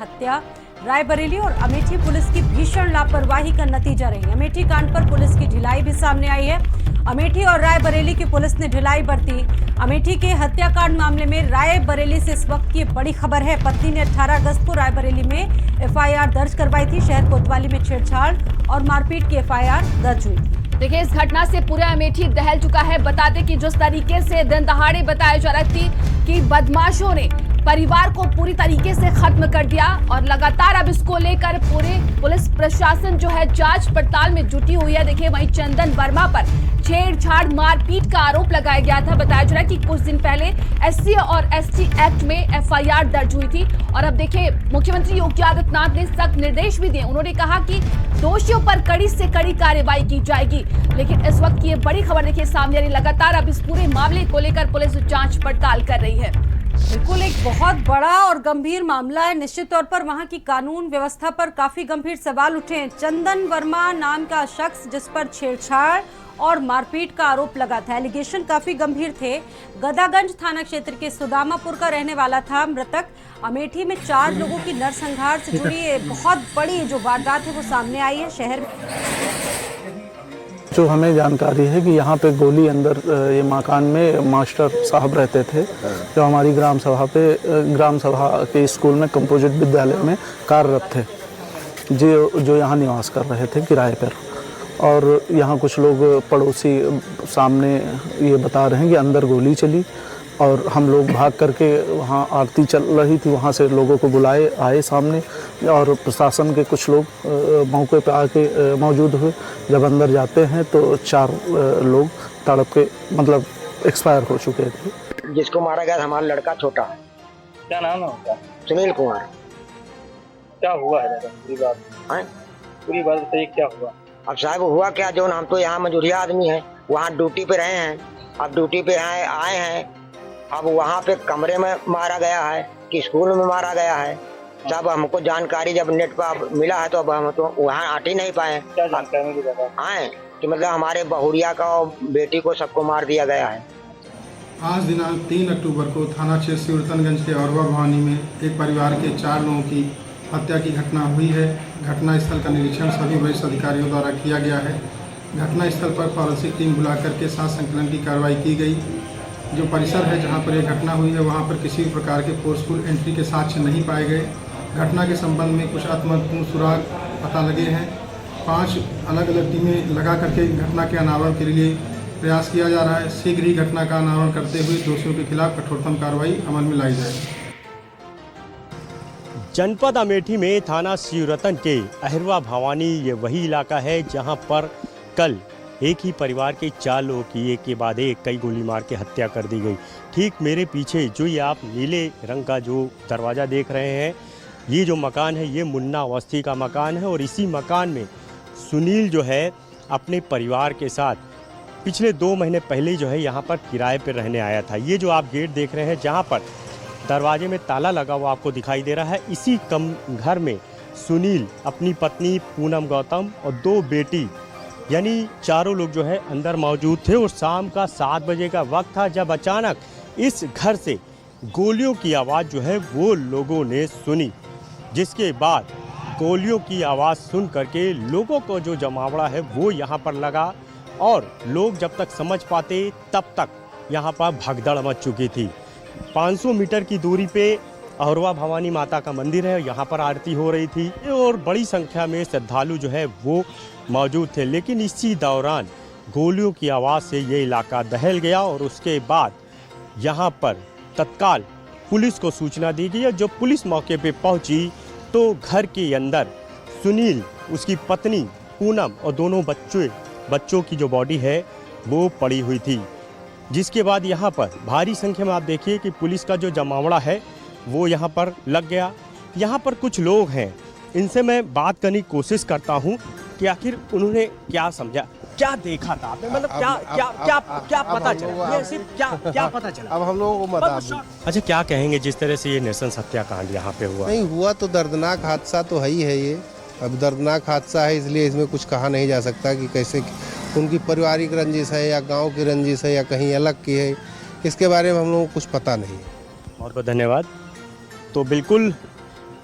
हत्या रायबरेली और अमेठी पुलिस की भीषण लापरवाही का नतीजा रही। अमेठी कांड पर पुलिस की ढिलाई भी सामने आई है। अमेठी और रायबरेली की पुलिस ने ढिलाई बरती। अमेठी के हत्याकांड मामले में रायबरेली से इस वक्त की बड़ी खबर है। पत्नी ने 18 अगस्त को रायबरेली में एफआईआर दर्ज करवाई थी। शहर कोतवाली में छेड़छाड़ और मारपीट की एफआईआर दर्ज हुई थी। देखिए, इस घटना से पूरा अमेठी दहल चुका है। बता दें कि जिस तरीके से दिन दहाड़े बताया जा रहा थी कि बदमाशों ने परिवार को पूरी तरीके से खत्म कर दिया और लगातार अब इसको लेकर पूरे पुलिस प्रशासन जो है जांच पड़ताल में जुटी हुई है। देखिए, वहीं चंदन वर्मा पर छेड़छाड़ मारपीट का आरोप लगाया गया था। बताया जा रहा है कि कुछ दिन पहले एससी और एसटी एक्ट में एफआईआर दर्ज हुई थी और अब देखिए मुख्यमंत्री योगी आदित्यनाथ ने सख्त निर्देश भी दिए। उन्होंने कहा कि दोषियों पर कड़ी से कड़ी कार्रवाई की जाएगी। लेकिन इस वक्त की ये बड़ी खबर देखिए सामने आ रही। लगातार अब इस पूरे मामले को लेकर पुलिस जांच पड़ताल कर रही है। बिल्कुल एक बहुत बड़ा और गंभीर मामला है। निश्चित तौर पर वहां की कानून व्यवस्था पर काफी गंभीर सवाल उठे हैं। चंदन वर्मा नाम का शख्स जिस पर छेड़छाड़ और मारपीट का आरोप लगा था, एलिगेशन काफी गंभीर थे। गदागंज थाना क्षेत्र के सुदामापुर का रहने वाला था मृतक। अमेठी में 4 लोगों की नरसंहार से जुड़ी बहुत बड़ी जो वारदात है वो सामने आई है शहर में। जो हमें जानकारी है कि यहाँ पे गोली अंदर ये मकान में मास्टर साहब रहते थे, जो हमारी ग्राम सभा के स्कूल में कंपोजिट विद्यालय में कार्यरत थे, जो यहाँ निवास कर रहे थे किराए पर। और यहाँ कुछ लोग पड़ोसी सामने ये बता रहे हैं कि अंदर गोली चली और हम लोग भाग करके वहाँ आरती चल रही थी, वहाँ से लोगों को बुलाए आए सामने और प्रशासन के कुछ लोग मौके पे आके मौजूद हुए। जब अंदर जाते हैं तो 4 लोग तड़प के मतलब एक्सपायर हो चुके थे। जिसको मारा गया था हमारा लड़का छोटा। क्या नाम है उसका? सुनील कुमार। क्या हुआ है पूरी बात बताइए, क्या हुआ? अब साहब हुआ क्या, जो हम तो यहाँ मजूरिया आदमी हैं, वहाँ ड्यूटी पे रहे हैं। अब ड्यूटी पे आए हैं, अब वहाँ पे कमरे में मारा गया है कि स्कूल में मारा गया है। जब हमको जानकारी जब नेट पर मिला है तो अब हम तो वहाँ आट ही नहीं पाए। क्या जानकारी आए कि मतलब हमारे बहुरिया का और बेटी को सबको मार दिया गया है। आज दिनांक 3 अक्टूबर को थाना क्षेत्र सिवरतनगंज के औरवा भवानी में एक परिवार के 4 लोगों की हत्या की घटना हुई है। घटना स्थल का निरीक्षण सभी वरिष्ठ अधिकारियों द्वारा किया गया है। घटना स्थल पर फॉरेंसिक टीम बुला करके साथ संकलन की कार्रवाई की गई। जो परिसर है जहां पर यह घटना हुई है वहां पर किसी भी प्रकार के फोर्सफुल एंट्री के साक्ष्य नहीं पाए गए। घटना के संबंध में कुछ आत्महत्यापूर्ण सुराग पता लगे हैं। 5 अलग अलग टीमें लगा करके घटना के अनावरण के लिए प्रयास किया जा रहा है। शीघ्र ही घटना का अनावरण करते हुए दोषियों के खिलाफ कठोरतम कार्रवाई अमल में लाई जाएगी। जनपद अमेठी में थाना शिवरतन के अहिरवा भवानी ये वही इलाका है जहां पर कल एक ही परिवार के 4 लोगों की एक के बाद एक कई गोली मार के हत्या कर दी गई। ठीक मेरे पीछे जो ये आप नीले रंग का जो दरवाज़ा देख रहे हैं, ये जो मकान है ये मुन्ना अवस्थी का मकान है और इसी मकान में सुनील जो है अपने परिवार के साथ पिछले 2 महीने पहले जो है यहाँ पर किराए पर रहने आया था। ये जो आप गेट देख रहे हैं जहाँ पर दरवाजे में ताला लगा हुआ आपको दिखाई दे रहा है, इसी घर में सुनील अपनी पत्नी पूनम गौतम और 2 बेटी यानी 4 लोग जो है अंदर मौजूद थे। और शाम का 7 बजे का वक्त था जब अचानक इस घर से गोलियों की आवाज़ जो है वो लोगों ने सुनी, जिसके बाद गोलियों की आवाज़ सुन करके लोगों को जो जमावड़ा है वो यहाँ पर लगा और लोग जब तक समझ पाते तब तक यहाँ पर भगदड़ मच चुकी थी। 500 मीटर की दूरी पे अहरवा भवानी माता का मंदिर है, यहाँ पर आरती हो रही थी और बड़ी संख्या में श्रद्धालु जो है वो मौजूद थे। लेकिन इसी दौरान गोलियों की आवाज़ से ये इलाका दहल गया और उसके बाद यहाँ पर तत्काल पुलिस को सूचना दी गई। जब पुलिस मौके पे पहुँची तो घर के अंदर सुनील, उसकी पत्नी पूनम और 2 बच्चों की जो बॉडी है वो पड़ी हुई थी। जिसके बाद यहाँ पर भारी संख्या में आप देखिए कि पुलिस का जो जमावड़ा है वो यहाँ पर लग गया। यहाँ पर कुछ लोग हैं, इनसे मैं बात करने की कोशिश करता हूँ कि आखिर उन्होंने क्या समझा, क्या देखा था आपने, मतलब क्या पता चला, ये सिर्फ क्या पता चला। अब हम लोगों को अच्छा, क्या कहेंगे जिस तरह से ये नृशंस हत्याकांड यहाँ पे हुआ? नहीं हुआ तो दर्दनाक हादसा तो है ही है। ये अब दर्दनाक हादसा है इसलिए इसमें कुछ कहा नहीं जा सकता कि कैसे उनकी पारिवारिक रंजिश है या गांव की रंजिश है या कहीं अलग की है, इसके बारे में हम लोगों को कुछ पता नहीं। बहुत बहुत धन्यवाद। तो बिल्कुल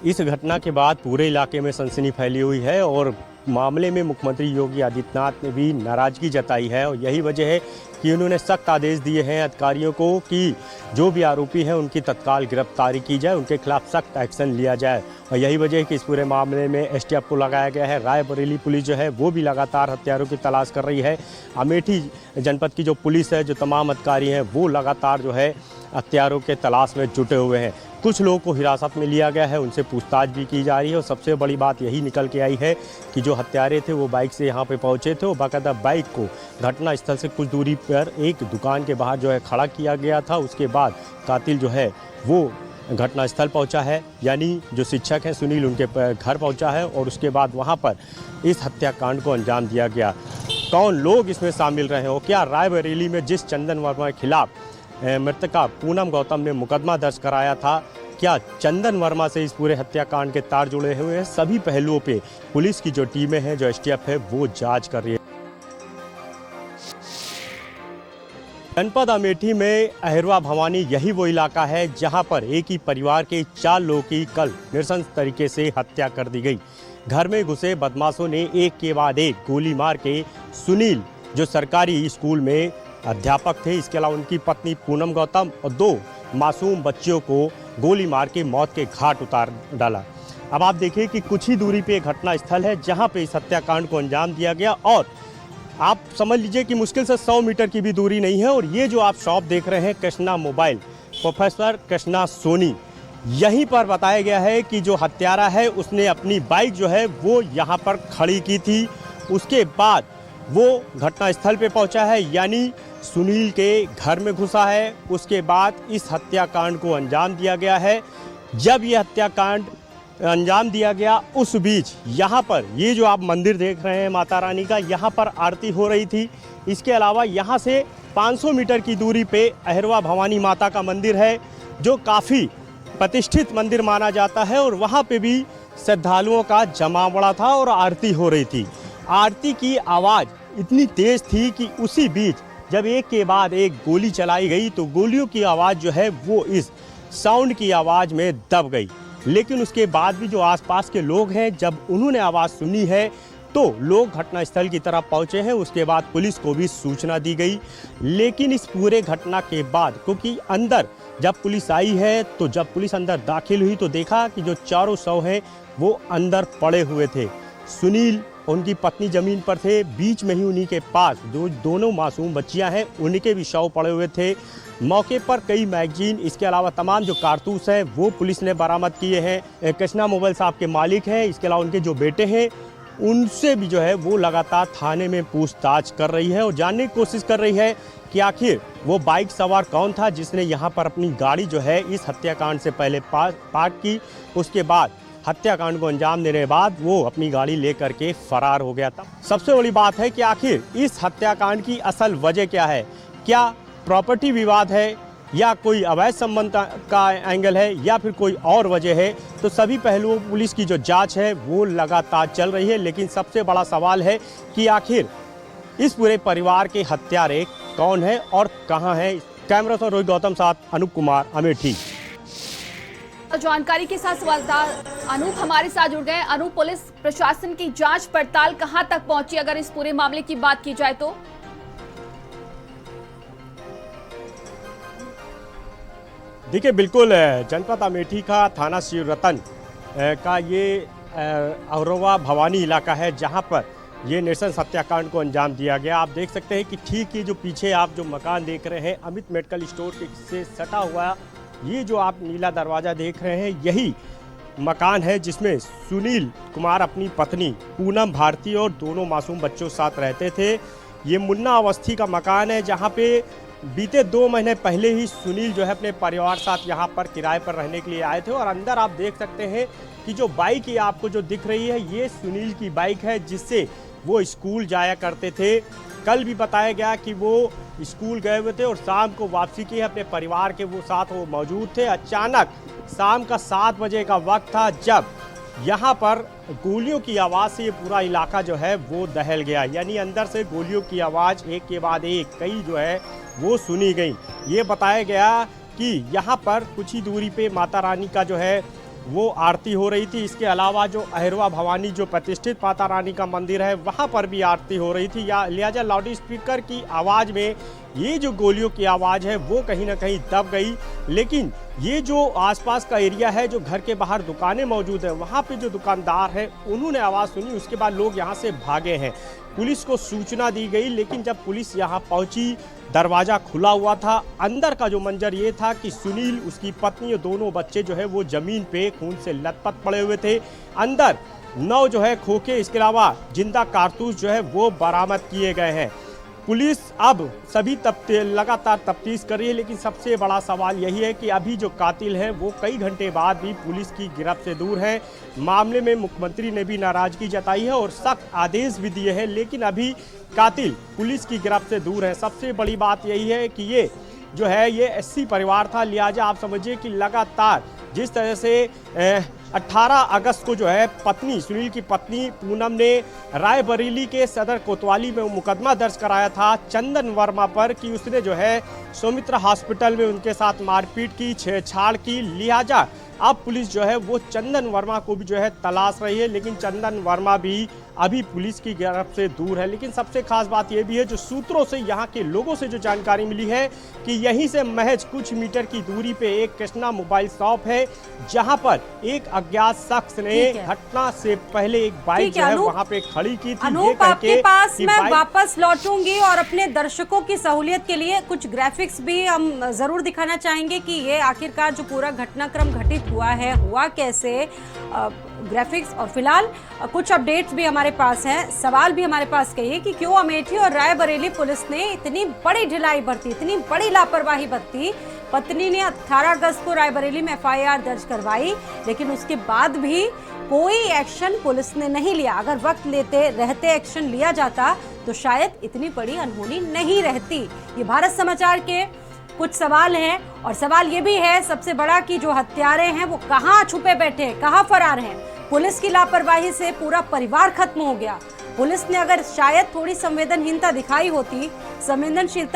इस घटना के बाद पूरे इलाके में सनसनी फैली हुई है और मामले में मुख्यमंत्री योगी आदित्यनाथ ने भी नाराजगी जताई है और यही वजह है कि उन्होंने सख्त आदेश दिए हैं अधिकारियों को कि जो भी आरोपी हैं उनकी तत्काल गिरफ्तारी की जाए, उनके खिलाफ सख्त एक्शन लिया जाए। और यही वजह है कि इस पूरे मामले में एसटीएफ को लगाया गया है। रायबरेली पुलिस जो है वो भी लगातार हत्यारों की तलाश कर रही है। अमेठी जनपद की जो पुलिस है, जो तमाम अधिकारी हैं, वो लगातार जो है हत्यारों के तलाश में जुटे हुए हैं। कुछ लोगों को हिरासत में लिया गया है, उनसे पूछताछ भी की जा रही है और सबसे बड़ी बात यही निकल के आई है कि जो हत्यारे थे वो बाइक से यहाँ पे पहुँचे थे और बाकायदा बाइक को घटना स्थल से कुछ दूरी पर एक दुकान के बाहर जो है खड़ा किया गया था। उसके बाद कातिल जो है वो घटना स्थल पहुँचा है, यानी जो शिक्षक हैं सुनील उनके घर पहुँचा है और उसके बाद वहाँ पर इस हत्याकांड को अंजाम दिया गया। कौन लोग इसमें शामिल रहे हो, क्या रायबरेली में जिस चंदन वर्मा के खिलाफ मृतका पूनम गौतम ने मुकदमा दर्ज कराया था, क्या चंदन वर्मा से इस पूरे हत्याकांड के तार जुड़े हुए हैं? सभी पहलुओं पे पुलिस की जो टीमें हैं, जो एसटीएफ है, वो जांच कर रही है। जनपद अमेठी में अहिरवा भवानी यही वो इलाका है जहां पर एक ही परिवार के 4 लोगों की कल नृशंस तरीके से हत्या कर दी गई। घर में घुसे बदमाशों ने एक के बाद एक गोली मार के सुनील, जो सरकारी स्कूल में अध्यापक थे, इसके अलावा उनकी पत्नी पूनम गौतम और 2 मासूम बच्चियों को गोली मार के मौत के घाट उतार डाला। अब आप देखिए कि कुछ ही दूरी पे एक घटना स्थल है जहां पे इस हत्याकांड को अंजाम दिया गया और आप समझ लीजिए कि मुश्किल से 100 मीटर की भी दूरी नहीं है। और ये जो आप शॉप देख रहे हैं कृष्णा मोबाइल, प्रोफेसर कृष्णा सोनी, यहीं पर बताया गया है कि जो हत्यारा है उसने अपनी बाइक जो है वो यहाँ पर खड़ी की थी। उसके बाद वो घटना स्थल पे पहुँचा है, यानी सुनील के घर में घुसा है। उसके बाद इस हत्याकांड को अंजाम दिया गया है। जब ये हत्याकांड अंजाम दिया गया उस बीच यहाँ पर ये जो आप मंदिर देख रहे हैं माता रानी का, यहाँ पर आरती हो रही थी। इसके अलावा यहाँ से 500 मीटर की दूरी पे अहिरवा भवानी माता का मंदिर है, जो काफ़ी प्रतिष्ठित मंदिर माना जाता है और वहाँ पे भी श्रद्धालुओं का जमावड़ा था और आरती हो रही थी। आरती की आवाज़ इतनी तेज़ थी कि उसी बीच जब एक के बाद एक गोली चलाई गई तो गोलियों की आवाज़ जो है वो इस साउंड की आवाज़ में दब गई। लेकिन उसके बाद भी जो आसपास के लोग हैं, जब उन्होंने आवाज़ सुनी है तो लोग घटनास्थल की तरफ पहुंचे हैं। उसके बाद पुलिस को भी सूचना दी गई। लेकिन इस पूरे घटना के बाद, क्योंकि अंदर जब पुलिस आई है तो जब पुलिस अंदर दाखिल हुई तो देखा कि जो चारों शव हैं वो अंदर पड़े हुए थे। सुनील, उनकी पत्नी ज़मीन पर थे, बीच में ही उन्हीं के पास जो दोनों मासूम बच्चियां हैं उनके भी शव पड़े हुए थे। मौके पर कई मैगजीन, इसके अलावा तमाम जो कारतूस हैं वो पुलिस ने बरामद किए हैं। कृष्णा मोबाइल साहब के मालिक हैं, इसके अलावा उनके जो बेटे हैं उनसे भी जो है वो लगातार थाने में पूछताछ कर रही है और जानने की कोशिश कर रही है कि आखिर वो बाइक सवार कौन था जिसने यहाँ पर अपनी गाड़ी जो है इस हत्याकांड से पहले पार्क की। उसके बाद हत्याकांड को अंजाम देने के बाद वो अपनी गाड़ी लेकर के फरार हो गया था। सबसे बड़ी बात है कि आखिर इस हत्याकांड की असल वजह क्या है? क्या प्रॉपर्टी विवाद है या कोई अवैध संबंध का एंगल है या फिर कोई और वजह है? तो सभी पहलुओं पुलिस की जो जांच है वो लगातार चल रही है। लेकिन सबसे बड़ा सवाल है कि आखिर इस पूरे परिवार के हत्यारे कौन है और कहां है? कैमरा से रोहित गौतम साथ अनूप कुमार, अमेठी। जानकारी के साथ संवाददाता अनूप हमारे साथ जुड़ गए। अनूप, पुलिस प्रशासन की जांच पड़ताल कहां तक पहुंची अगर इस पूरे मामले की बात की जाए तो? देखिए, बिल्कुल जनपद अमेठी का थाना शिवरतन का ये अहिरवा भवानी इलाका है जहां पर ये नृशंस हत्याकांड को अंजाम दिया गया। आप देख सकते हैं कि ठीक ये जो पीछे आप जो मकान देख रहे हैं अमित मेडिकल स्टोर से सटा हुआ, ये जो आप नीला दरवाज़ा देख रहे हैं यही मकान है जिसमें सुनील कुमार अपनी पत्नी पूनम भारती और दोनों मासूम बच्चों के साथ रहते थे। ये मुन्ना अवस्थी का मकान है जहाँ पे बीते 2 महीने पहले ही सुनील जो है अपने परिवार साथ यहाँ पर किराए पर रहने के लिए आए थे। और अंदर आप देख सकते हैं कि जो बाइक ये आपको जो दिख रही है ये सुनील की बाइक है जिससे वो स्कूल जाया करते थे। कल भी बताया गया कि वो स्कूल गए हुए थे और शाम को वापसी की अपने परिवार के वो साथ वो मौजूद थे। अचानक शाम का 7 बजे का वक्त था जब यहाँ पर गोलियों की आवाज़ से ये पूरा इलाका जो है वो दहल गया। यानी अंदर से गोलियों की आवाज़ एक के बाद एक कई जो है वो सुनी गई। ये बताया गया कि यहाँ पर कुछ ही दूरी पे माता रानी का जो है वो आरती हो रही थी। इसके अलावा जो अहिरवा भवानी जो प्रतिष्ठित माता रानी का मंदिर है वहाँ पर भी आरती हो रही थी। या लिहाजा लाउड स्पीकर की आवाज़ में ये जो गोलियों की आवाज़ है वो कहीं ना कहीं दब गई। लेकिन ये जो आसपास का एरिया है, जो घर के बाहर दुकानें मौजूद है, वहाँ पे जो दुकानदार है उन्होंने आवाज़ सुनी। उसके बाद लोग यहाँ से भागे हैं। पुलिस को सूचना दी गई, लेकिन जब पुलिस यहाँ पहुँची दरवाज़ा खुला हुआ था। अंदर का जो मंजर ये था कि सुनील, उसकी पत्नी और दोनों बच्चे जो है वो ज़मीन पे खून से लथपथ पड़े हुए थे। अंदर 9 जो है खोखे, इसके अलावा जिंदा कारतूस जो है वो बरामद किए गए हैं। पुलिस अब सभी लगातार तफ्तीश कर रही है, लेकिन सबसे बड़ा सवाल यही है कि अभी जो कातिल हैं वो कई घंटे बाद भी पुलिस की गिरफ्त से दूर हैं। मामले में मुख्यमंत्री ने भी नाराजगी जताई है और सख्त आदेश भी दिए हैं, लेकिन अभी कातिल पुलिस की गिरफ्त से दूर है। सबसे बड़ी बात यही है कि ये जो है ये एससी परिवार था। लिहाजा आप समझिए कि लगातार जिस तरह से 18 अगस्त को जो है पत्नी, सुनील की पत्नी पूनम ने रायबरेली के सदर कोतवाली में मुकदमा दर्ज कराया था चंदन वर्मा पर कि उसने जो है सौमित्रा हॉस्पिटल में उनके साथ मारपीट की, छेड़छाड़ की। लिहाजा अब पुलिस जो है वो चंदन वर्मा को भी जो है तलाश रही है, लेकिन चंदन वर्मा भी अभी पुलिस की गिरफ्त से दूर है। लेकिन सबसे खास बात यह भी है, जो सूत्रों से, यहाँ के लोगों से जो जानकारी मिली है कि यहीं से महज कुछ मीटर की दूरी पे एक कृष्णा मोबाइल शॉप है, जहां पर एक अज्ञात शख्स ने घटना से पहले एक बाइक जो है वहां पे खड़ी की थी। अनूप, आपके पास मैं वापस लौटूंगी और अपने दर्शकों की सहूलियत के लिए कुछ ग्राफिक्स भी हम जरूर दिखाना चाहेंगे कि ये आखिरकार जो पूरा घटनाक्रम घटित हुआ है हुआ कैसे, ग्राफिक्स। और फिलहाल कुछ अपडेट्स भी हमारे पास हैं। सवाल भी हमारे पास कहिए कि क्यों अमेठी और रायबरेली पुलिस ने इतनी बड़ी ढिलाई बरती, इतनी बड़ी लापरवाही बरती। पत्नी ने 18 अगस्त को रायबरेली में एफआईआर दर्ज करवाई, लेकिन उसके बाद भी कोई एक्शन पुलिस ने नहीं लिया। अगर वक्त लेते रहते एक्शन लिया जाता तो शायद इतनी बड़ी अनहोनी नहीं रहती। ये भारत समाचार के कुछ सवाल हैं, और सवाल ये भी है सबसे बड़ा कि जो हत्यारे हैं वो कहाँ छुपे बैठे हैं, कहाँ फरार हैं। पुलिस की लापरवाही से पूरा परिवार खत्म हो गया। पुलिस ने अगर शायद थोड़ी संवेदनशीलता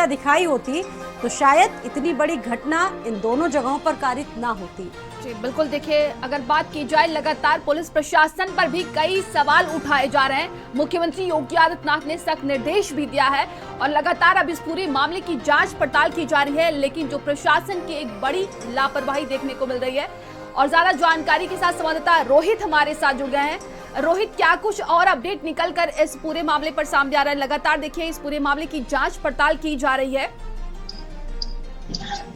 दिखाई होती तो शायद इतनी बड़ी घटना इन दोनों जगहों पर कारित ना होती। जी बिल्कुल, देखिए अगर बात की जाए लगातार पुलिस प्रशासन पर भी कई सवाल उठाए जा रहे हैं। मुख्यमंत्री योगी आदित्यनाथ ने सख्त निर्देश भी दिया है और लगातार अब इस पूरे मामले की जांच पड़ताल की जा रही है, लेकिन जो प्रशासन की एक बड़ी लापरवाही देखने को मिल रही है। और ज्यादा जानकारी के साथ संवाददाता रोहित हमारे साथ जुड़ गए हैं। रोहित, क्या कुछ और अपडेट निकल कर इस पूरे मामले पर सामने आ रहा है? लगातार देखिए इस पूरे मामले की जांच पड़ताल की जा रही है।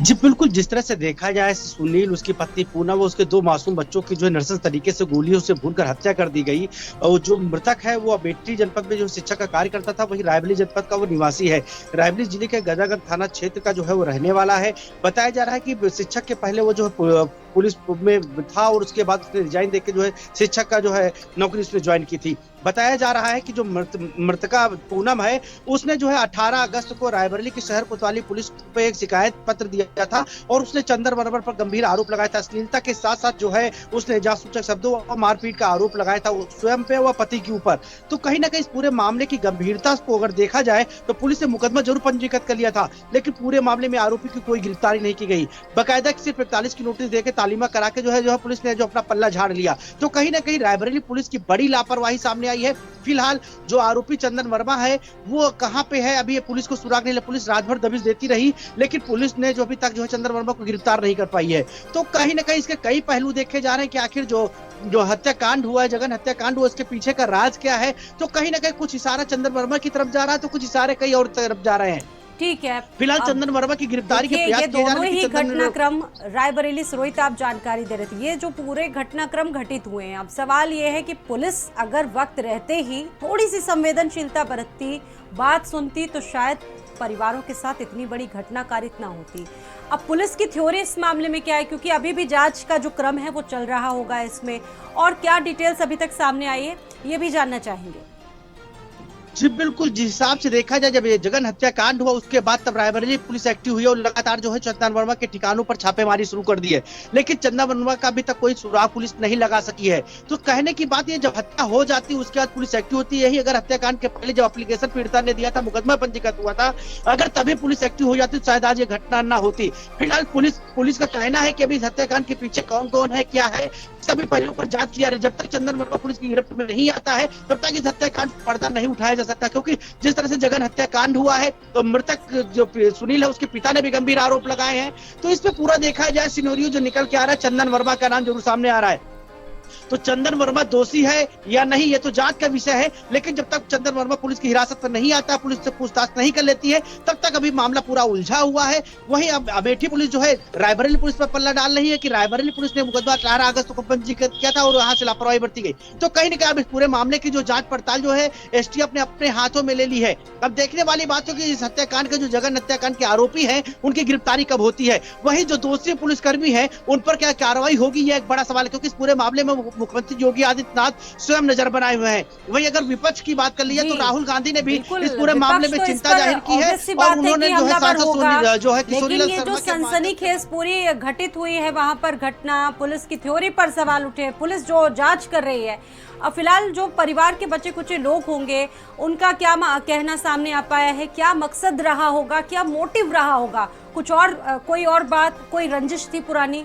जी बिल्कुल, जिस तरह से देखा जाए सुनील, उसकी पत्नी पूनम, उसके 2 मासूम बच्चों की जो नृशंस तरीके से गोलियों से भूनकर हत्या कर दी गई। और जो मृतक है वो अमेठी जनपद में जो शिक्षक का कार्य करता था, वही रायबरेली जनपद का वो निवासी है। रायबरेली जिले के गजागंज थाना क्षेत्र का जो है वो रहने वाला है। बताया जा रहा है कि शिक्षक के पहले वो जो है पुलिस में था और उसके बाद उसने रिजाइन देकर जो है शिक्षक का जो है नौकरी उसने ज्वाइन की थी। बताया जा रहा है कि जो मृतका पूनम है उसने जो है 18 अगस्त को रायबरेली की शहर कोतवाली पुलिस पे एक शिकायत पत्र दिया था और उसने चंदन वर्मा पर गंभीर आरोप लगाया था। अश्लीलता के साथ साथ जो है उसने जासूसक शब्दों और मारपीट का आरोप लगाया था स्वयं पे व पति के ऊपर। तो कहीं ना कहीं इस पूरे मामले की गंभीरता को अगर देखा जाए तो पुलिस ने मुकदमा जरूर पंजीकृत कर लिया था, लेकिन पूरे मामले में आरोपी की कोई गिरफ्तारी नहीं की गई। बाकायदा सिर्फ 45 की नोटिस देकर तालीमा करा के जो है पुलिस ने जो अपना पल्ला झाड़ लिया। तो कहीं ना कहीं रायबरेली पुलिस की बड़ी लापरवाही सामने आई है। फिलहाल जो आरोपी चंदन वर्मा है वो कहां पे है, अभी पुलिस को सुराग नहीं, पुलिस रात भर दबिश देती रही, लेकिन पुलिस ने जो अभी तक जो है चंदन वर्मा को गिरफ्तार नहीं कर पाई है। तो कहीं ना कहीं इसके कई पहलू देखे जा रहे हैं कि आखिर जो हत्याकांड हुआ है, जगन हत्याकांड हुआ, इसके पीछे का राज क्या है। तो कहीं ना कहीं कुछ इशारा चंदन वर्मा की तरफ जा रहा है, तो कुछ इशारे कई और तरफ जा रहे हैं। ठीक है, फिलहाल चंदन वर्मा की गिरफ्तारी के प्रयास किए जा रहे हैं। ये घटनाक्रम रायबरेली से रोहित आप जानकारी दे रहे थे, ये जो पूरे घटनाक्रम घटित हुए हैं, अब सवाल ये है कि पुलिस अगर वक्त रहते ही थोड़ी सी संवेदनशीलता बरतती, बात सुनती, तो शायद परिवारों के साथ इतनी बड़ी घटना कारित ना होती। अब पुलिस की थ्योरी इस मामले में क्या है, क्योंकि अभी भी जांच का जो क्रम है वो चल रहा होगा इसमें, और क्या डिटेल्स अभी तक सामने आई है ये भी जानना चाहेंगे। जी बिल्कुल, जिस हिसाब से देखा जाए जब ये जगन हत्याकांड हुआ उसके बाद तब रायबरेली पुलिस एक्टिव हुई और लगातार जो है चंदन वर्मा के ठिकानों पर छापेमारी शुरू कर दी है, लेकिन चंदन वर्मा का अभी तक कोई सुराग पुलिस नहीं लगा सकी है। तो कहने की बात ये, जब हत्या हो जाती है उसके बाद पुलिस एक्टिव होती है। यही अगर हत्याकांड के पहले जब एप्लीकेशन पीड़िता ने दिया था, मुकदमा पंजीकृत हुआ था, अगर तभी पुलिस एक्टिव हो जाती तो शायद आज ये घटना न होती। फिलहाल पुलिस का कहना है कि अभी इस हत्याकांड के पीछे कौन कौन है, क्या है, से अभी पहले ऊपर जांच किया है। जब तक चंदन वर्मा पुलिस की गिरफ्त में नहीं आता है तब तक इस हत्याकांड पर पर्दा नहीं उठाया जा सकता, क्योंकि जिस तरह से जघन्य हत्याकांड हुआ है तो मृतक जो सुनील है उसके पिता ने भी गंभीर आरोप लगाए हैं। तो इस पे पूरा देखा जाए सिनेरियो जो निकल के आ रहा है, चंदन वर्मा का नाम जरूर सामने आ रहा है। तो चंदन वर्मा दोषी है या नहीं ये तो जांच का विषय है, लेकिन जब तक चंदन वर्मा पुलिस की हिरासत में नहीं आता, पुलिस से पूछताछ नहीं कर लेती है, तब तक अभी मामला पूरा उलझा हुआ है। वहीं अब अमेठी पुलिस जो है रायबरेली पुलिस पर पल्ला डाल रही है कि रायबरेली पुलिस ने मुकदमा 18 अगस्त को पंजीकृत किया था और वहां से लापरवाही बरती गई। तो कहीं ना कहीं अब इस पूरे मामले की जो जांच पड़ताल जो है एसटीएफ ने अपने हाथों में ले ली है। अब देखने वाली बात है कि इस हत्याकांड के जो जघन्य हत्याकांड के आरोपी हैं उनकी गिरफ्तारी कब होती है, वहीं जो दोषी पुलिसकर्मी है उन पर क्या कार्रवाई होगी, यह एक बड़ा सवाल है, क्योंकि इस पूरे मामले में मुख्यमंत्री योगी आदित्यनाथ स्वयं नजर बनाए हुए हैं। वही अगर विपक्ष की बात कर लिया तो राहुल गांधी ने भी इस पूरे मामले में चिंता जाहिर की है और उन्होंने जो है सांसद जो है लेकिन ये जो सनसनीखेज पूरी घटित हुई है वहां पर घटना, पुलिस की थ्योरी पर सवाल उठे, पुलिस जो जांच कर रही है, अब फिलहाल जो परिवार के बचे कुछ लोग होंगे उनका क्या कहना सामने आ पाया है, क्या मकसद रहा होगा, क्या मोटिव रहा होगा, कुछ और कोई और बात, कोई रंजिश थी पुरानी?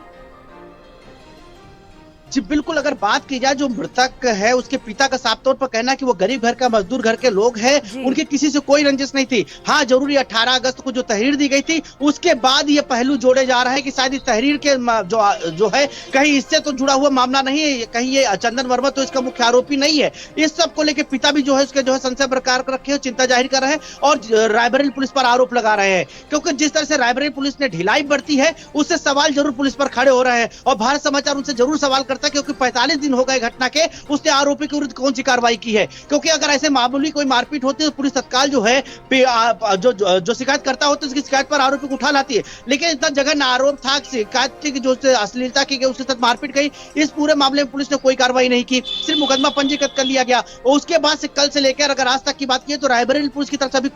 जी बिल्कुल, अगर बात की जाए जो मृतक है उसके पिता का साफ तौर पर कहना कि वो गरीब घर का मजदूर घर के लोग हैं, उनकी किसी से कोई रंजिश नहीं थी। हाँ जरूरी 18 अगस्त को जो तहरीर दी गई थी उसके बाद ये पहलू जोड़े जा रहा है कि शायद इस तहरीर के जो है कहीं इससे तो जुड़ा हुआ मामला नहीं है, कहीं ये चंदन वर्मा तो इसका मुख्य आरोपी नहीं है। इस सब को लेकर पिता भी जो है उसके जो है संशय बरकरार रखे हैं, चिंता जाहिर कर रहे हैं और रायबरेली पुलिस पर आरोप लगा रहे हैं, क्योंकि जिस तरह से रायबरेली पुलिस ने ढिलाई बरती है उससे सवाल जरूर पुलिस पर खड़े हो रहे हैं और भारत समाचार उनसे जरूर सवाल करता है, क्योंकि 45 दिन हो गए घटना के, उसने आरोपी के विरुद्ध कौन सी कार्रवाई की है, क्योंकि अगर ऐसे मामूली कोई मारपीट होती है तो पुलिस तत्काल जो है जो शिकायत करता होता है उसकी शिकायत पर आरोपी को उठा लाती है। लेकिन इतना जघन्य आरोप था, शिकायत की जो अश्लीलता की गई, उसके साथ मारपीट गई, इस पूरे मामले में पुलिस ने कोई कार्रवाई नहीं की, सिर्फ मुकदमा पंजीकृत कर लिया गया। और उसके बाद से कल से लेकर अगर आज तक की बात की तो रायबरेली पुलिस की तरफ से अभी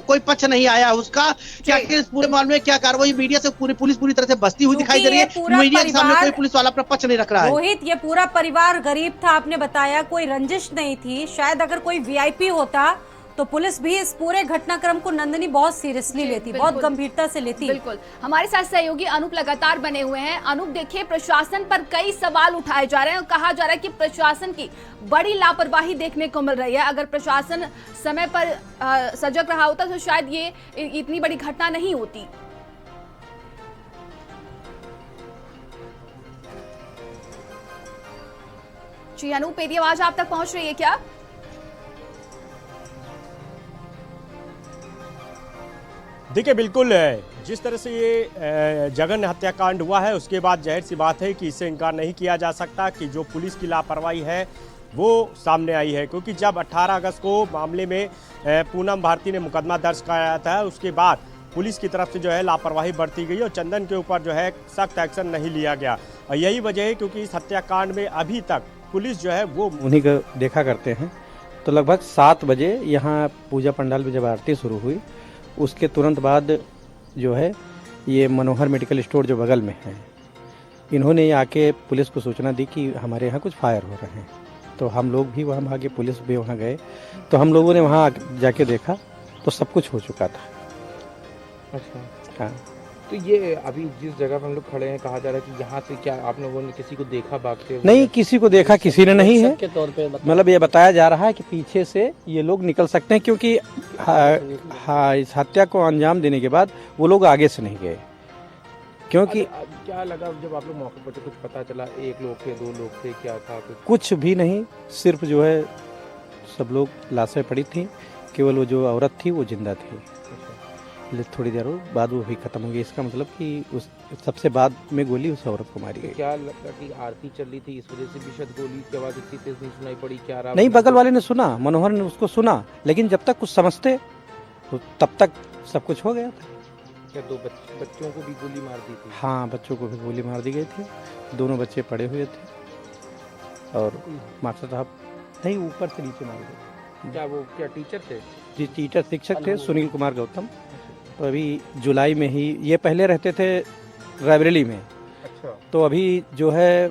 कोई पक्ष नहीं आया उसका क्या इस पूरे मामले में क्या कार्रवाई, मीडिया से पुलिस पूरी तरह से बसती हुई दिखाई दे रही है, मीडिया के सामने कोई पुलिस वाला अपना पक्ष नहीं रख रहा है। रोहित, ये पूरा परिवार गरीब था, आपने बताया कोई रंजिश नहीं थी, शायद अगर कोई वीआईपी होता तो पुलिस भी इस पूरे घटनाक्रम को नंदनी बहुत सीरियसली लेती, बहुत गंभीरता से लेती। बिल्कुल, हमारे साथ सहयोगी अनूप लगातार बने हुए हैं। अनूप देखिए, प्रशासन पर कई सवाल उठाए जा रहे हैं और कहा जा रहा है कि प्रशासन की बड़ी लापरवाही देखने को मिल रही है। अगर प्रशासन समय पर सजग रहा होता तो शायद ये इतनी बड़ी घटना नहीं होती। जी अनूप, मेरी आवाज आप तक पहुंच रही है क्या? देखिए बिल्कुल, जिस तरह से ये जघन्य हत्याकांड हुआ है उसके बाद जाहिर सी बात है कि इससे इनकार नहीं किया जा सकता कि जो पुलिस की लापरवाही है वो सामने आई है, क्योंकि जब 18 अगस्त को मामले में पूनम भारती ने मुकदमा दर्ज कराया था उसके बाद पुलिस की तरफ से जो है लापरवाही बरती गई और चंदन के ऊपर जो है सख्त एक्शन नहीं लिया गया। और यही वजह है क्योंकि इस हत्याकांड में अभी तक पुलिस जो है वो उन्हीं को देखा करते हैं। तो लगभग 7 बजे यहाँ पूजा पंडाल में जब आरती शुरू हुई उसके तुरंत बाद जो है ये मनोहर मेडिकल स्टोर जो बगल में है, इन्होंने आके पुलिस को सूचना दी कि हमारे यहाँ कुछ फायर हो रहे हैं। तो हम लोग भी वहाँ भागे, पुलिस भी वहाँ गए, तो हम लोगों ने वहाँ जाके देखा तो सब कुछ हो चुका था। अच्छा, हाँ। तो ये अभी जिस जगह पर हम लोग खड़े हैं कहा जा रहा है कि यहाँ से क्या आप लोगों ने किसी को देखा भागते हुए? नहीं, किसी को देखा किसी ने नहीं है, मतलब ये बताया जा रहा है कि पीछे से ये लोग निकल सकते हैं, क्योंकि हाँ इस हत्या को अंजाम देने के बाद वो लोग आगे से नहीं गए। क्योंकि क्या लगा जब आप लोग मौके पर थे, कुछ पता चला? 1 लोग थे, 2 लोग थे, क्या था? कुछ भी नहीं, सिर्फ जो है सब लोग लाशें पड़ी थी, केवल वो जो औरत थी वो जिंदा थी। थोड़ी देर बाद वो भी खत्म हो गई। इसका मतलब कि उस सबसे बाद में गोली उस औरत को मारी गई। क्या लगता कि आरती चल रही थी इस वजह से भी शायद गोली की आवाज इतनी तेज नहीं सुनाई पड़ी? क्या रहा? नहीं, बगल वाले ने सुना, मनोहर ने उसको सुना, लेकिन जब तक कुछ समझते तो तब तक सब कुछ हो गया था। क्या 2 बच्चों को भी गोली मार दी थी? हाँ, बच्चों को भी गोली मार दी गई थी। दोनों बच्चे पड़े हुए थे और मास्टर साहब नहीं, ऊपर से नीचे मार गए। क्या वो क्या टीचर थे? जी, टीचर शिक्षक थे, सुनील कुमार गौतम। तो अभी जुलाई में ही, ये पहले रहते थे रायबरेली में। अच्छा। तो अभी जो है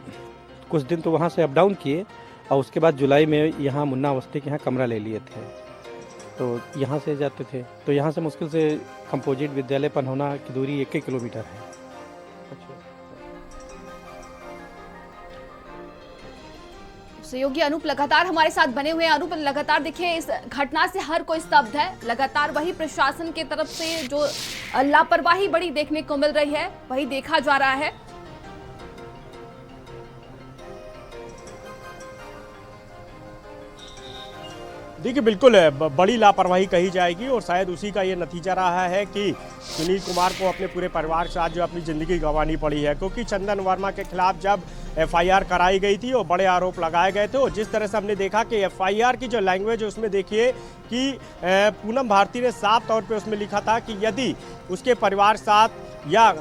कुछ दिन तो वहाँ से अप डाउन किए और उसके बाद जुलाई में यहाँ मुन्ना अवस्थी के यहाँ कमरा ले लिए थे, तो यहाँ से जाते थे। तो यहाँ से मुश्किल से कंपोजिट विद्यालय पनहोना की दूरी 1 किलोमीटर है। अच्छा। सहयोगी अनूप लगातार हमारे साथ बने हुए हैं। अनूप, लगातार देखिए इस घटना से हर कोई स्तब्ध है। लगातार वही प्रशासन की तरफ से जो लापरवाही बड़ी देखने को मिल रही है वही देखा जा रहा है। देखिए बिल्कुल बड़ी लापरवाही कही जाएगी और शायद उसी का ये नतीजा रहा है कि सुनील कुमार को अपने पूरे परिवार के साथ जो अपनी ज़िंदगी गंवानी पड़ी है, क्योंकि चंदन वर्मा के खिलाफ जब एफआईआर कराई गई थी और बड़े आरोप लगाए गए थे और जिस तरह से हमने देखा कि एफआईआर की जो लैंग्वेज है उसमें देखिए कि पूनम भारती ने साफ तौर पे उसमें लिखा था कि यदि उसके परिवार के साथ या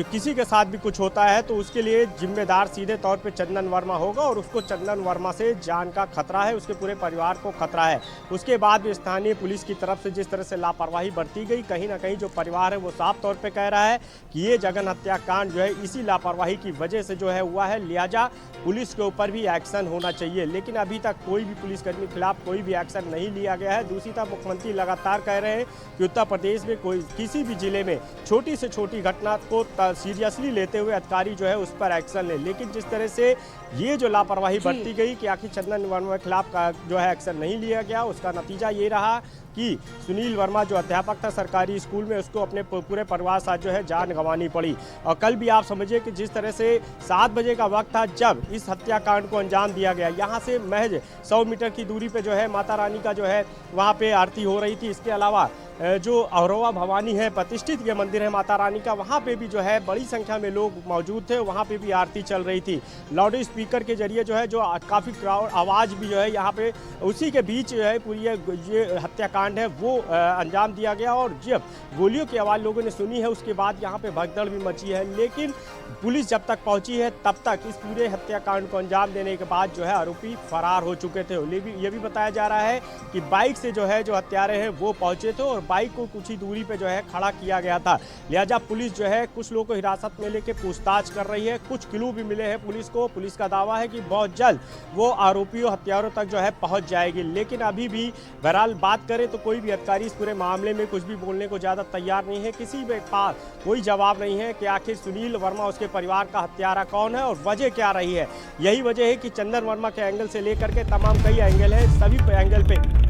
किसी के साथ भी कुछ होता है तो उसके लिए जिम्मेदार सीधे तौर पे चंदन वर्मा होगा और उसको चंदन वर्मा से जान का खतरा है, उसके पूरे परिवार को खतरा है। उसके बाद भी स्थानीय पुलिस की तरफ से जिस तरह से लापरवाही बरती गई, कहीं ना कहीं जो परिवार है वो साफ तौर पे कह रहा है कि ये जघन्य हत्याकांड जो है इसी लापरवाही की वजह से जो है हुआ है, लिहाजा पुलिस के ऊपर भी एक्शन होना चाहिए। लेकिन अभी तक कोई भी पुलिसकर्मी के खिलाफ कोई भी एक्शन नहीं लिया गया है। दूसरी तरफ मुख्यमंत्री लगातार कह रहे हैं कि उत्तर प्रदेश में कोई किसी भी जिले में छोटी से छोटी घटना को सीरियसली लेते हुए अधिकारी जो है उस पर एक्शन ले। लेकिन जिस तरह से ये जो लापरवाही बरती गई कि आखिर चंदन वर्मा के खिलाफ जो है एक्शन नहीं लिया गया, उसका नतीजा ये रहा कि सुनील वर्मा जो अध्यापक था सरकारी स्कूल में, उसको अपने पूरे परिवार साथ जो है जान गंवानी पड़ी। और कल भी आप समझिए कि जिस तरह से 7 बजे का वक्त था जब इस हत्याकांड को अंजाम दिया गया, यहाँ से महज 100 मीटर की दूरी पे जो है माता रानी का जो है वहाँ पे आरती हो रही थी। इसके अलावा जो अहरोवा भवानी है, प्रतिष्ठित ये मंदिर है माता रानी का, वहाँ पे भी जो है बड़ी संख्या में लोग मौजूद थे, वहाँ पे भी आरती चल रही थी। लाउड स्पीकर के जरिए जो है जो काफ़ी क्राउड आवाज़ भी जो है यहाँ पे उसी के बीच जो है पूरी ये हत्याकांड है वो अंजाम दिया गया। और जब गोलियों की आवाज़ लोगों ने सुनी है उसके बाद यहाँ पे भगदड़ भी मची है। लेकिन पुलिस जब तक पहुंची है तब तक इस पूरे हत्याकांड को अंजाम देने के बाद जो है आरोपी फरार हो चुके थे। ये भी बताया जा रहा है कि बाइक से जो है जो हत्यारे हैं वो पहुंचे थे और बाइक को कुछ ही दूरी पे जो है खड़ा किया गया था। लिहाजा पुलिस जो है कुछ लोगों को हिरासत में लेके पूछताछ कर रही है। कुछ क्लू भी मिले हैं पुलिस को। पुलिस का दावा है कि बहुत जल्द वो आरोपियों हत्यारों तक जो है पहुंच जाएगी। लेकिन अभी भी बहरहाल बात करें तो कोई भी अधिकारी इस पूरे मामले में कुछ भी बोलने को ज़्यादा तैयार नहीं है। किसी के पास कोई जवाब नहीं है कि आखिर सुनील वर्मा उसके परिवार का हत्यारा कौन है और वजह क्या रही है। यही वजह है कि चंदन वर्मा के एंगल से लेकर के तमाम कई एंगल हैं, सभी एंगल पे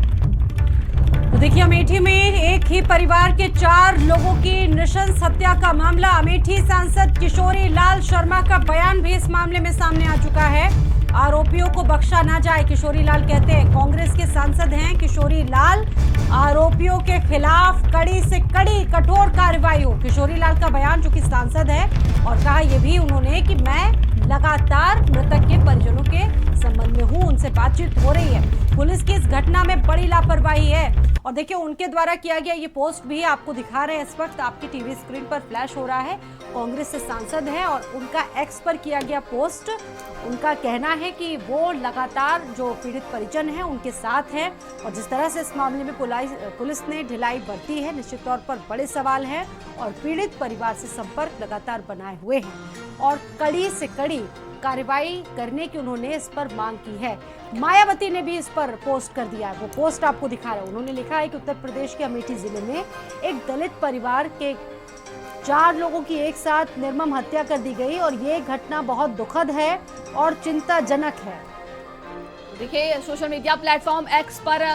तो देखिए अमेठी में एक ही परिवार के 4 लोगों की नृशंस हत्या का मामला। अमेठी सांसद किशोरी लाल शर्मा का बयान भी इस मामले में सामने आ चुका है। आरोपियों को बख्शा ना जाए, किशोरी लाल कहते हैं। कांग्रेस के सांसद हैं किशोरी लाल। आरोपियों के खिलाफ कड़ी से कड़ी कठोर कार्रवाई हो, किशोरी लाल का बयान, जो कि सांसद है। और कहा यह भी उन्होंने कि मैं लगातार मृतक के परिजनों के संबंध में हूं, उनसे बातचीत हो रही है। पुलिस की इस घटना में बड़ी लापरवाही है। और देखिए उनके द्वारा किया गया ये पोस्ट भी आपको दिखा रहे हैं, इस वक्त आपकी टीवी स्क्रीन पर फ्लैश हो रहा है। कांग्रेस से सांसद है और उनका एक्स पर किया गया पोस्ट। उनका कहना है कि वो लगातार जो पीड़ित परिजन हैं उनके साथ है। और जिस तरह से इस मामले में पुलिस ने ढिलाई बरती है, निश्चित तौर पर बड़े सवाल हैं। और पीड़ित परिवार से संपर्क लगातार बनाए हुए हैं और कड़ी से कड़ी कार्रवाई करने की उन्होंने इस पर मांग की है। मायावती ने भी इस पर पोस्ट कर दिया है, वो पोस्ट आपको दिखा रहा है। उन्होंने लिखा है कि उत्तर प्रदेश के अमेठी जिले में एक दलित परिवार के 4 लोगों की एक साथ निर्मम हत्या कर दी गई और ये घटना बहुत दुखद है और चिंताजनक है। देखिए सोशल मीडिया प्लेटफॉर्म एक्स पर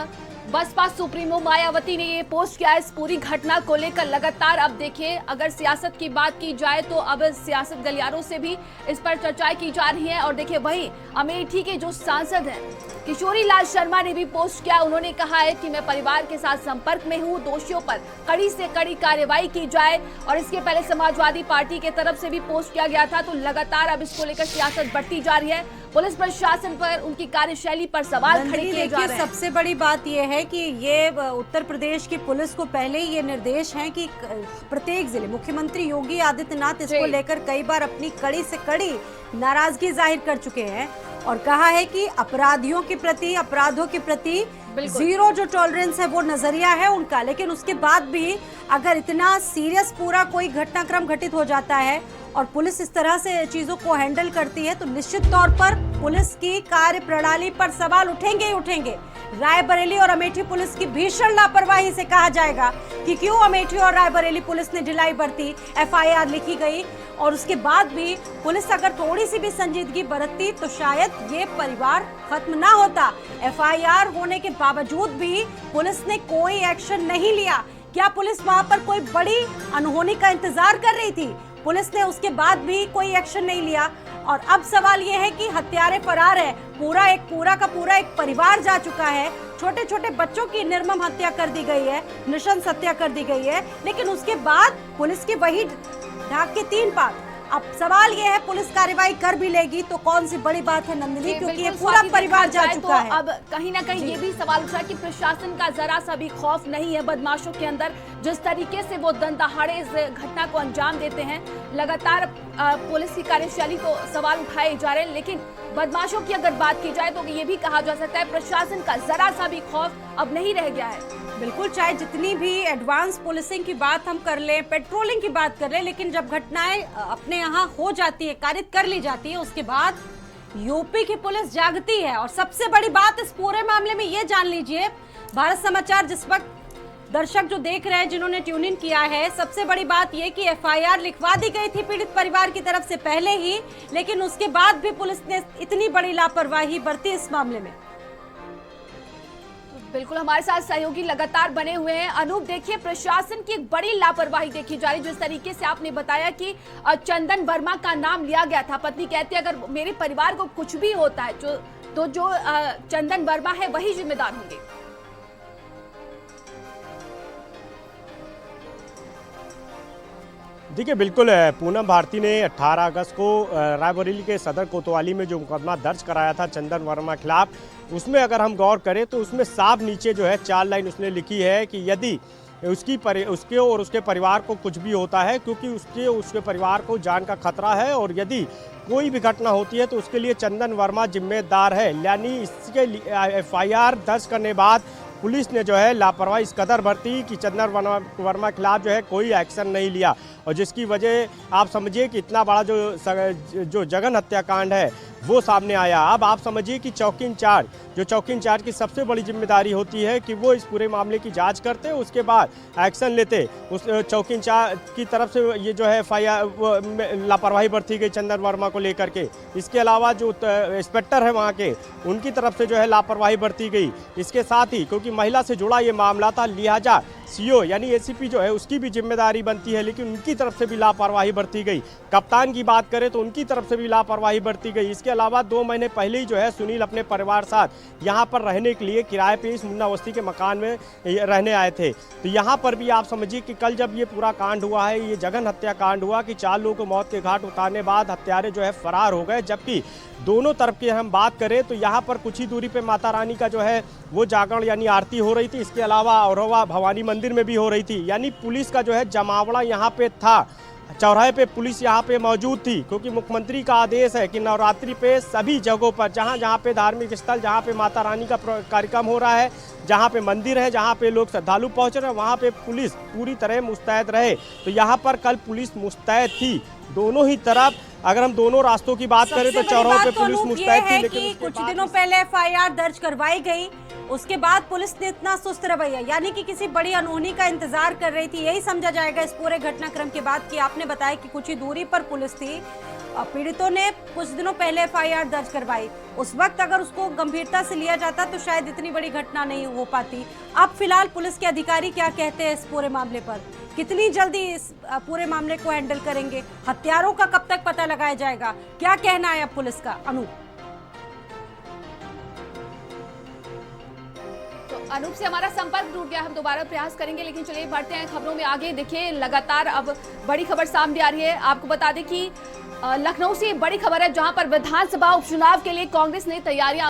बसपा सुप्रीमो मायावती ने ये पोस्ट किया इस पूरी घटना को लेकर। लगातार अब देखिए अगर सियासत की बात की जाए तो अब सियासत गलियारों से भी इस पर चर्चाएं की जा रही हैं। और देखिए वहीं अमेठी के जो सांसद हैं किशोरी लाल शर्मा ने भी पोस्ट किया। उन्होंने कहा है कि मैं परिवार के साथ संपर्क में हूं, दोषियों पर कड़ी से कड़ी कार्रवाई की जाए। और इसके पहले समाजवादी पार्टी के तरफ से भी पोस्ट किया गया था। तो लगातार अब इसको लेकर सियासत बढ़ती जा रही है। पुलिस प्रशासन पर उनकी कार्यशैली पर सवाल खड़े किए जा रहे हैं। सबसे बड़ी बात यह है कि ये उत्तर प्रदेश की पुलिस को पहले ही ये निर्देश हैं कि प्रत्येक जिले, मुख्यमंत्री योगी आदित्यनाथ इसको लेकर कई बार अपनी कड़ी से कड़ी नाराजगी जाहिर कर चुके हैं और कहा है कि अपराधियों के प्रति, अपराधों के प्रति जीरो जो टॉलरेंस है वो नजरिया है उनका। लेकिन उसके बाद भी अगर इतना सीरियस पूरा कोई घटनाक्रम घटित हो जाता है और पुलिस इस तरह से चीजों को हैंडल करती है तो निश्चित तौर पर पुलिस की कार्य प्रणाली पर सवाल उठेंगे ही उठेंगे। रायबरेली और अमेठी पुलिस की भीषण लापरवाही से कहा जाएगा कि क्यों अमेठी और रायबरेली पुलिस ने ढिलाई बरती, एफआईआर लिखी गई और उसके बाद भी पुलिस अगर थोड़ी सी भी संजीदगी बरतती तो शायद ये परिवार खत्म ना होता। एफआईआर होने के बावजूद भी पुलिस ने कोई एक्शन नहीं लिया। क्या पुलिस वहां पर कोई बड़ी अनहोनी का इंतजार कर रही थी? पुलिस ने उसके बाद भी कोई एक्शन नहीं लिया। और अब सवाल यह है कि हत्यारे फरार है, पूरा का पूरा एक परिवार जा चुका है, छोटे छोटे बच्चों की निर्मम हत्या कर दी गई है, नृशंस हत्या कर दी गई है, लेकिन उसके बाद पुलिस की वही ढाक के 3 पात। अब सवाल ये है पुलिस कार्रवाई कर भी लेगी तो कौन सी बड़ी बात है नंदिनी, क्योंकि ये पूरा परिवार जा चुका है। अब कहीं ना कहीं ये भी सवाल उठ रहा है कि प्रशासन का जरा सा भी खौफ नहीं है बदमाशों के अंदर। जिस तरीके से वो दिन दहाड़े इस घटना को अंजाम देते हैं, लगातार पुलिस की कार्यशैली तो सवाल उठाए जा रहे हैं, लेकिन बदमाशों की अगर बात की जाए तो ये भी कहा जा सकता है प्रशासन का जरा सा भी खौफ अब नहीं रह गया है। बिल्कुल, चाहे जितनी भी एडवांस पुलिसिंग की बात हम कर लें, पेट्रोलिंग की बात कर लें, लेकिन जब घटनाएं अपने यहाँ हो जाती है, कारित कर ली जाती है, उसके बाद यूपी की पुलिस जागती है। और सबसे बड़ी बात इस पूरे मामले में ये जान लीजिए, भारत समाचार जिस वक्त दर्शक जो देख रहे हैं जिन्होंने ट्यून इन किया है, सबसे बड़ी बात ये कि एफआईआर लिखवा दी गई थी पीड़ित परिवार की तरफ से पहले ही, लेकिन उसके बाद भी पुलिस ने इतनी बड़ी लापरवाही बरती इस मामले में। बिल्कुल, हमारे साथ सहयोगी लगातार बने हुए हैं। अनूप, देखिए प्रशासन की एक बड़ी लापरवाही देखी जा रही है। जिस तरीके से आपने बताया कि चंदन वर्मा का नाम लिया गया था, पत्नी कहती है अगर मेरे परिवार को कुछ भी होता है तो जो चंदन वर्मा है वही जिम्मेदार होंगे। देखिए, बिल्कुल पूनम भारती ने 18 अगस्त को रायबरेली के सदर कोतवाली में जो मुकदमा दर्ज कराया था चंदन वर्मा खिलाफ, उसमें अगर हम गौर करें तो उसमें साफ नीचे जो है 4 लाइन उसने लिखी है कि यदि उसके और उसके परिवार को कुछ भी होता है, क्योंकि उसके परिवार को जान का खतरा है, और यदि कोई भी घटना होती है तो उसके लिए चंदन वर्मा जिम्मेदार है। यानी इसके एफआईआर दर्ज करने बाद पुलिस ने जो है लापरवाही इस कदर बरती कि चंदन वर्मा खिलाफ जो है कोई एक्शन नहीं लिया, और जिसकी वजह आप समझिए कि इतना बड़ा जो जघन्य हत्याकांड है वो सामने आया। अब आप समझिए कि चौकी इंचार्ज की सबसे बड़ी जिम्मेदारी होती है कि वो इस पूरे मामले की जांच करते, उसके बाद एक्शन लेते। उस चौकी इंचार्ज की तरफ से ये जो है एफआईआर लापरवाही बरती गई चंदन वर्मा को लेकर के। इसके अलावा जो इंस्पेक्टर है वहाँ के, उनकी तरफ से जो है लापरवाही बरती गई। इसके साथ ही क्योंकि महिला से जुड़ा ये मामला था, लिहाजा सीओ यानी एसीपी जो है उसकी भी जिम्मेदारी बनती है, लेकिन उनकी तरफ से भी लापरवाही बरती गई। कप्तान की बात करें तो उनकी तरफ से भी लापरवाही बरती गई। इसके अलावा 2 महीने पहले ही जो है सुनील अपने परिवार साथ यहाँ पर रहने के लिए किराए पे इस मुन्ना बस्ती के मकान में रहने आए थे। तो यहाँ पर भी आप समझिए कि कल जब ये पूरा कांड हुआ है, ये जघन्य हत्याकांड हुआ कि 4 लोगों को मौत के घाट उतारने बाद हत्यारे जो है फरार हो गए। जबकि दोनों तरफ की हम बात करें तो यहाँ पर कुछ ही दूरी पे माता रानी का जो है वो जागरण यानी आरती हो रही थी। इसके अलावा औरवा भवानी मंदिर में भी हो रही थी। यानी पुलिस का जो है जमावड़ा यहाँ पे था, चौराहे पे पुलिस यहाँ पे मौजूद थी, क्योंकि मुख्यमंत्री का आदेश है कि नवरात्रि पे सभी जगहों पर जहाँ पे धार्मिक स्थल, जहाँ पे माता रानी का कार्यक्रम हो रहा है, जहाँ पे मंदिर है, जहाँ पे लोग श्रद्धालु पहुँच रहे हैं, वहाँ पे पुलिस पूरी तरह मुस्तैद रहे। तो यहाँ पर कल पुलिस मुस्तैद थी दोनों ही तरफ। अगर हम दोनों रास्तों की बात करें तो चौराहों पे पुलिस मुस्तैद थी, लेकिन कुछ दिनों पहले एफआईआर दर्ज करवाई गई, उसके बाद पुलिस ने इतना सुस्त रवैया, यानी कि किसी बड़ी अनहोनी का इंतजार कर रही थी, यही समझा जाएगा इस पूरे घटनाक्रम के बाद कि आपने बताया कि कुछ ही दूरी पर पुलिस थी। पीड़ितों ने कुछ दिनों पहले एफआईआर दर्ज करवाई, उस वक्त अगर उसको गंभीरता से लिया जाता तो शायद इतनी बड़ी घटना नहीं हो पाती। अब फिलहाल पुलिस के अधिकारी क्या कहते हैं इस पूरे मामले पर, कितनी जल्दी इस पूरे मामले को हैंडल करेंगे, हत्यारों का कब तक पता लगाया जाएगा, क्या कहना है अब पुलिस का? अनूप से हमारा संपर्क टूट गया, हम दोबारा प्रयास करेंगे, लेकिन चलिए बढ़ते हैं खबरों में आगे। देखिए लगातार अब बड़ी खबर सामने आ रही है। आपको बता दें कि लखनऊ से बड़ी खबर है, जहां पर विधानसभा उपचुनाव के लिए कांग्रेस ने तैयारियां